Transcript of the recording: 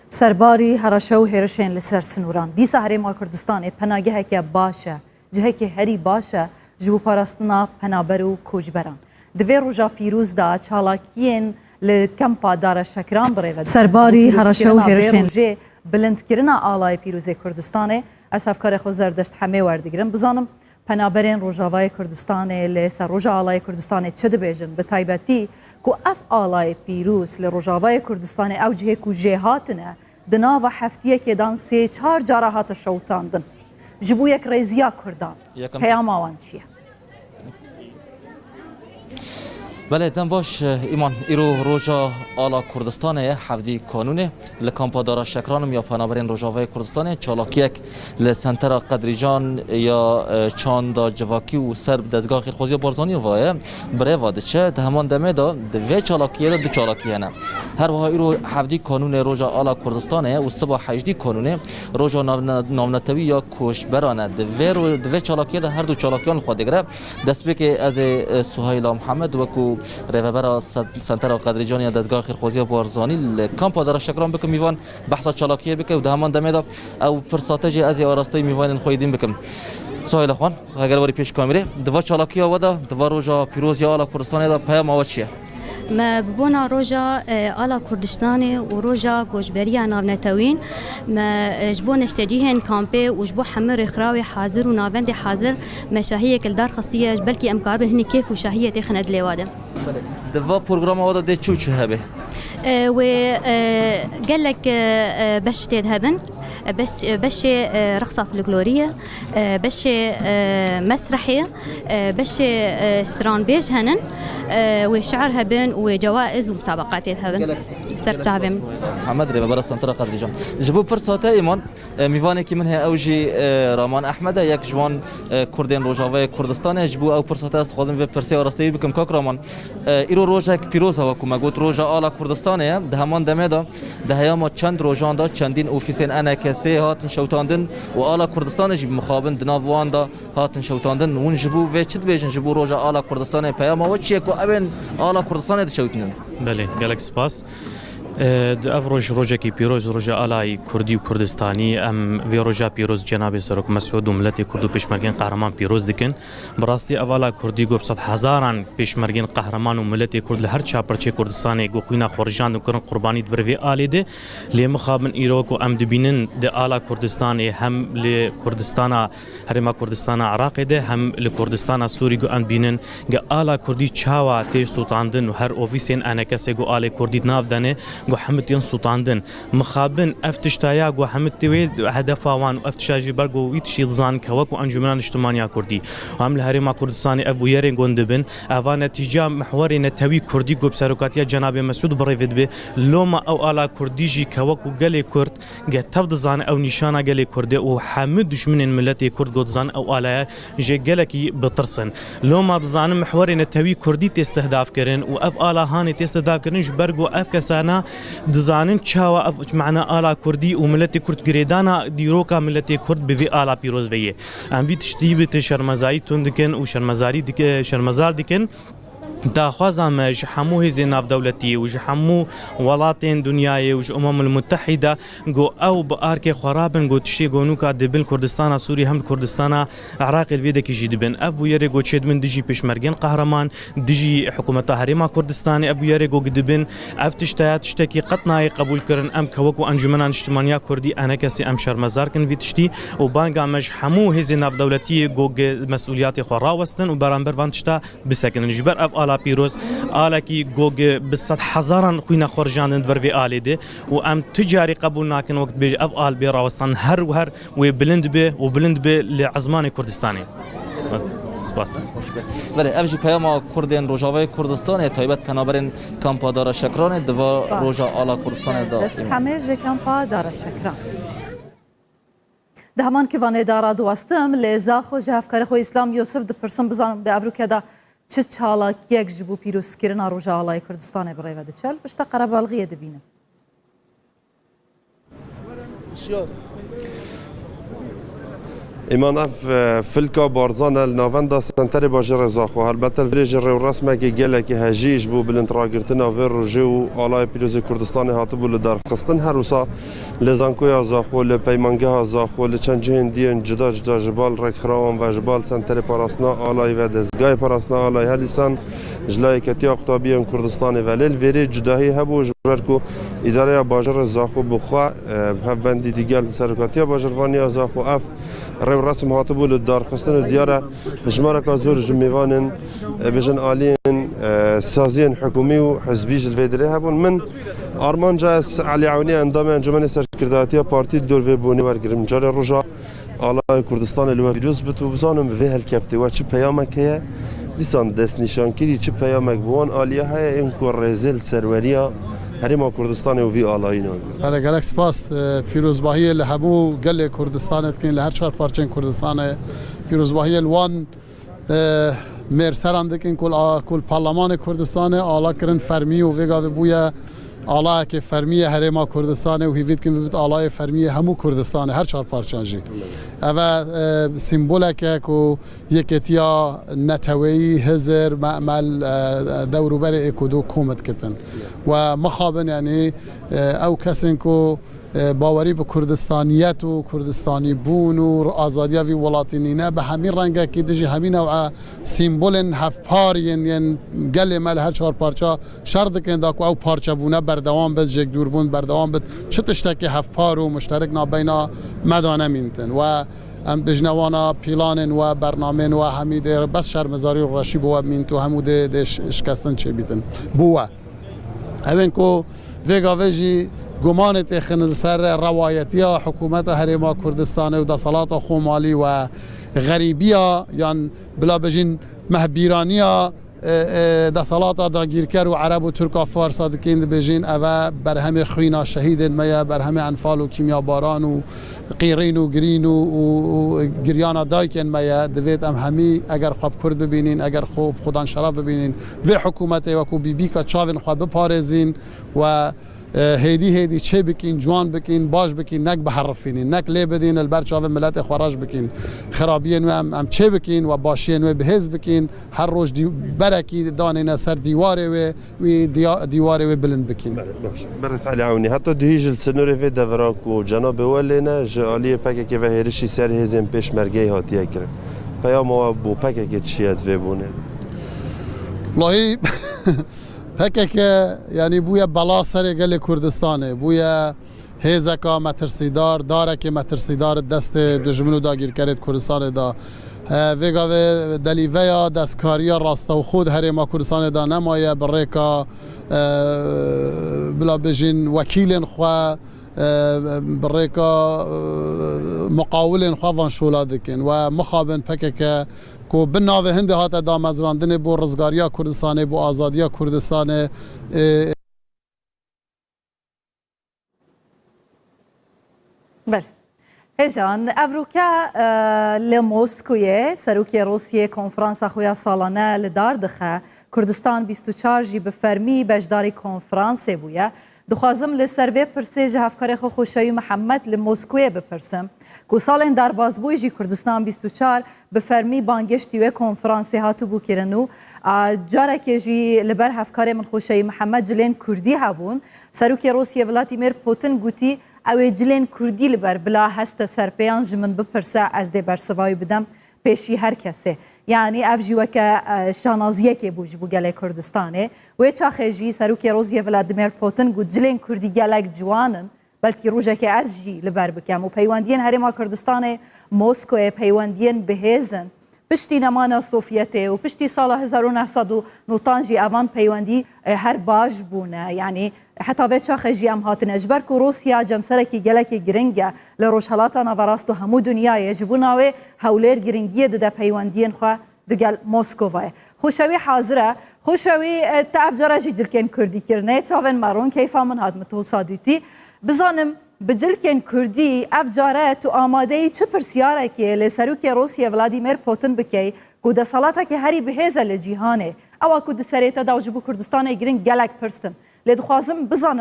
سرباری هرشا و هێرشێن لەسەر سنووران دیسا هەرێما کوردستانê پەناگeheke baş e cihekê herî baş e ji bo parastina penaber û koçberan. Di vê roja pîrûz da çalakiyên li kempa Dareşekiran birêve serbarî hereşa û hêrişên jê bilindkirina alayê pîrûzê Kurdistanê ez hevkarê xwe zerdeşt hemê werdigirim bizanim penaberên Rojavayê Kurdistanê li ser roja alayê Kurdistanê çi dibêjin bi taybetî ku ev alayê pîrûz li Rojavayê Kurdistanê ew cihê ku jê hatine di nava heftiyekê dan sê çar cara hate şewtandin ji bo yek rêziya Kurdan peyama wan çi ye? بله دم باش ایمان ایرو روزا آلا کردستانه حفظی کانونه لکامپا دارا شکرانم یا پنابرین روزاوای کردستانه چالاکیک لسنترا قدریجان یا چاندا جواکی و سرب دزگاه خیرخوزی بارزانی وایه برای واده چه ده همان دمه دا دوی چالاکیه دا دو چالاکیه نه هر وها ایرو حفظی کانون روزا آلا کردستانه و سبا حجدی کانونه روزا نامنتوی یا کوشبرانه دوی چالاکیه دا هر دو چالاکیان خود دیگره دست بکه از سهیلا محمد وکو رهبر سنتر قدریجان یا دزگاه خیرخوزی بارزانی کامپا داره شکران بکم میوان بحث چالاکیه بکم و ده همان دمه دا او پرساتج از آراسته میوان خویدیم بکم سهیل خوان اگر وری پیش کامیره دوا چالاکیه ودا دوا روزا پیروز یا آلا کردستان دا پیام آوت چیه ما ببونا روجا آلا كردستاني وروجا كوجبريا نافنتوين ما جبون اشتجيهن كامبي وجبو حمر خراوي حاضر ونافندي حاضر مشاهية كل دار خاصية بلكي امكار هني كيف وشاهية تخند لواده دوا برنامج هذا ده شو هبه و قال لك باش تذهبن باش رقصة فلكلورية باش مسرحية باش ستران بيج هنن وشعر هبن وجوائز ومسابقات هبن سرت شعبهم محمد ربا برا سنترا قدريجان جبو برساته ايمان ميواني كي منها اوجي رامان احمد يك جوان كردين روجاوي كردستان جبو او برساته استخدام في برسي ورستي بكم كاك رامان ايرو روجاك بيروز هوا كما قلت روجا آلا كردستان ده همان دمه دا ده هياما چند روجان دا چندين اوفيسين انا كسي هاتن شوتاندن و آلا كردستان جب مخابن دناوان دا هاتن شوتاندن ون جبو و چت بيجن جبو روجا آلا كردستان پیاما و چیکو ابن آلا كردستان ده شوتنن بله گلک سپاس افروج روجکی پیروز روجا آلای کردی و کردستانی ام وی روجا پیروز جناب سرک مسعود و ملت کرد و پیشمرگین قهرمان پیروز دکن براستی اولا کردی گو 100,000 پیشمرگین قهرمان و ملت کرد لهر چاپرچه کردستانی گو قینا خورجان و کرن قربانی بروی آلی ده لی مخابن ایروک و ام دبینن ده آلا کردستانی هم لی کردستان هرما کردستان عراق ده هم لی کردستان سوری گو ام بینن گه آلا کردی چاوا تیج سوتاندن و هر اوفیسین انکسی گو آلی کردی ناف دنه گو حمد ين سلطاندن مخابن افتشتايا گو حمد توي هدف وان افتشاجي برگو ويتشي ظان كوكو انجمنان اجتماعي كردي وعمل هرما كردستاني ابو يرين گوندبن اوا نتيجه محوري نتوي كردي گو بسركاتيا جناب مسعود بريفد به لوما او الا كرديجي كوكو گلي كرد گتفد ظان او نشانه گلي كرد او حمد دشمن ملتي كرد گو ظان او الا جي گلكي بترسن لوما ظان محوري نتوي كردي تستهداف كرن و اف الا هاني تستهداف كرن برگو اف كسانا دزانن چاوا معنا آلا کردی و ملت کرد گریدانا دیروکا ملت کرد به وی آلا پیروز ویه ام وی تشتی به شرمزایی تندکن و شرمزاری دک شرمزار دکن داخوازم جحمو هزي ناف دولتي وجحمو ولاتين دنياي وج المتحدة جو او باركي خرابن جو تشي جونوكا دبن كردستان سوري هم كردستان عراق الفيدك يجي دبن ابو يري جو تشيد من دجي بيشمرجين قهرمان دجي حكومة هريما كردستان ابو يري جو دبن افتشتات تشتكي قطناي قبول كرن ام كوكو انجمنان اجتماعية كردي انا كسي ام شرمزار كن في تشتي وبانغا مجحمو هزي ناف دولتي جو مسؤوليات خراوستن وبرامبر وانتشتا بسكن جبر اب پیروز آلا کی گوگ 100,000 خوینا خورجاندن بر وی آلی ده و ام تجاری قبول ناکن وقت بیج اف آل بی راوستان هر و هر و بلند به لعزمان کردستانی سپاس بله افجی پیام کردین روجاوای کردستان تایبت پنابرین کامپا داره شکران دوا روجا آلا کردستان دا دست همه جه کامپا داره شکران ده همان که وانه داره دوستم لیزا خو جهفکار خو اسلام یوسف ده پرسن بزانم ده ابروکه ده چه چالاکیک جبو پیروزکردنا روجا آلای کردستان برای وده چل بشتا قربالغیه دبینم ایمان اف فلکا بارزان الناوندا سنتر باجر زاخو البته الفریج رو رسمه که گله که هجیش بو بلند راگرتنا و روجو آلای پیروز کردستان هاتو بول در خستن هر روسا لزانکویا زاخو لپیمانگه زاخو لچند جهندین جدا جدا جبال رکراوان و جبال سنتر پاراسنا آلای و دزگاه پاراسنا آلای هریسان جلای کتی اقتابیان کردستان ولیل وری جداهی هبو جبرکو اداره باجر زاخو بخوا هفبندی دیگر سرکاتی باجروانی زاخو اف رو رسم هاتبو لدار خستن دیاره جماره که زور جمیوانن بجن آلین سازین حکومی و حزبی جلویدره هبون من آرمان جاس علی عونی اندام انجمن سرکرداتی پارتی دور و بونی ورگرم جار روزا آلای کردستان لوا ویروس بتو بزانم به هلکفته و چه پیامک هست دیسان دست نشانگیری چه پیامک بوان آلیه های این کورزل سروریا هرما کردستان و وی آلاینا. بله گلکس پاس پیروزباهی لهمو گل کردستان کن لهر چهار پارچه کردستان پیروزباهی الوان مرسران دکن کل پارلمان کردستان آلا کرن فرمی و ویگا بویا آلا که فرمی هرما کردستان و هیوید کن ببید آلا فرمی همو کردستان هر چهار پارچه جی. اما سیمبوله که کو یکتیا نتوی هزر معمل دوروبر اکودو کومت کتن و مخابن یعنی او کسین کو باوری به کردستانیت و کردستانی بون و آزادی وی ولاتینینه به همین رنگه که دیجی همین نوع سیمبولن هفت پارین یعنی گل مل هر چهار پارچه شرط کن داکو او پارچه بونه بردوام بد جگ دور بون بردوام بد چه تشتکی هفت پار و مشترک نابینا مدانه مینتن و ام بجنوانا پیلان و برنامه و همیده بس شرمزاری و رشی بوا مینتو هموده دش شکستن چه بیتن بوا اوین کو ویگا ویجی گمان تخن سر روایتی حکومت هرما کردستان و دسالات خومالی و غریبیا یان بلا بجین مهبیرانیا دسالات داگیرکر و عرب و ترک و فارس دکین بجین او بر همه خوینا شهید میا بر همه انفال و کیمیا باران و قیرین و گرین و گریانا دایکن میا دوید ام همی اگر خواب کرد ببینین اگر خوب خودان شرف ببینین و حکومت و کو بی بی کا چاون خواب بپارزین و هیدی چه بکین جوان بکین باش بکین نک بحرفینین نک لی بدین البرچاو ملت خراج بکین خرابین و ام چه بکین و باشین و بهز بکین هر روز برکی دانین سر دیواره و دیواره بلند بکین برس علی عونی حتی دویج السنور و دوران کو جناب ولنا جالی پک که وهرشی سر هزم پیش مرگی هاتیه کرد پیام بو پک که چیت و بونه والله پکه یعنی بویا بلا سر گل کردستانه بویا هیزکا مترسیدار داره که مترسیدار دست دجمنو داگیر کرد کردستان دا ویگا و دلیویا دستکاریا راستا و خود هرما کردستان دا نمایه بریکا بلا بجین وکیل خوا بریکا مقاول خوا وانشولا دکن و مخابن پکه که کو بناوه هند هات دام از راندن بو رزگاریا کردستان بو آزادیا کردستان بله هجان افروکا لموسکوی سروکی روسیه کنفرانس خویا سالانه لدار دخه کردستان 24 جی به فرمی بجداری کنفرانس بویا دخوازم لسروی پرسه جهفکار خو خوشایی محمد لموسکوی بپرسم کو سالن در بازبوی جی کردستان 24 به فرمی بانگشتی و کنفرانسی هاتو بو کرنو جاره که جی لبر هفکار من خوشایی محمد جلین کردی هبون سروکی روسیه ولادیمیر پوتین گوتی او جلین کردی لبر بلا هست سرپیان جمن بپرسه از دی برسوای بدم پیشی هر کسی یعنی افجی وکه شانازیه که بوج بو گله کردستانه و چاخه جی سروکی روسیه ولادیمیر پوتین گوت جلین کردی گلک جوانن بلکی روزه که از جی لبر بکم و پیوندین هرما کردستان موسکو پیوندین بهزن پشتی نمان سوفیته و پشتی سال 1990 جی اوان پیوندی هر باش بونه یعنی حتی و چاخه جی ام هاتن اجبر که روسیا جمسرکی گلکی گرنگه لروشهلاتا نوراستو همو دنیای جبوناوی هولیر گرنگیه ده پیوندین خواه دگل موسکوه خوشوی حاضره خوشوی تافجاره جی جلکن کردی کرنه چاون مارون کیفا من هات متوسادیتی بزانم بجلکن کردی افجاره تو آماده چه پرسیاره که لسروک روسیه ولادیمیر پوتین بکی کود سالاتا که هری بهزه لجیهانه او کود سریتا داوجبو کردستان گرین گلک پرستن لدخوازم بزانم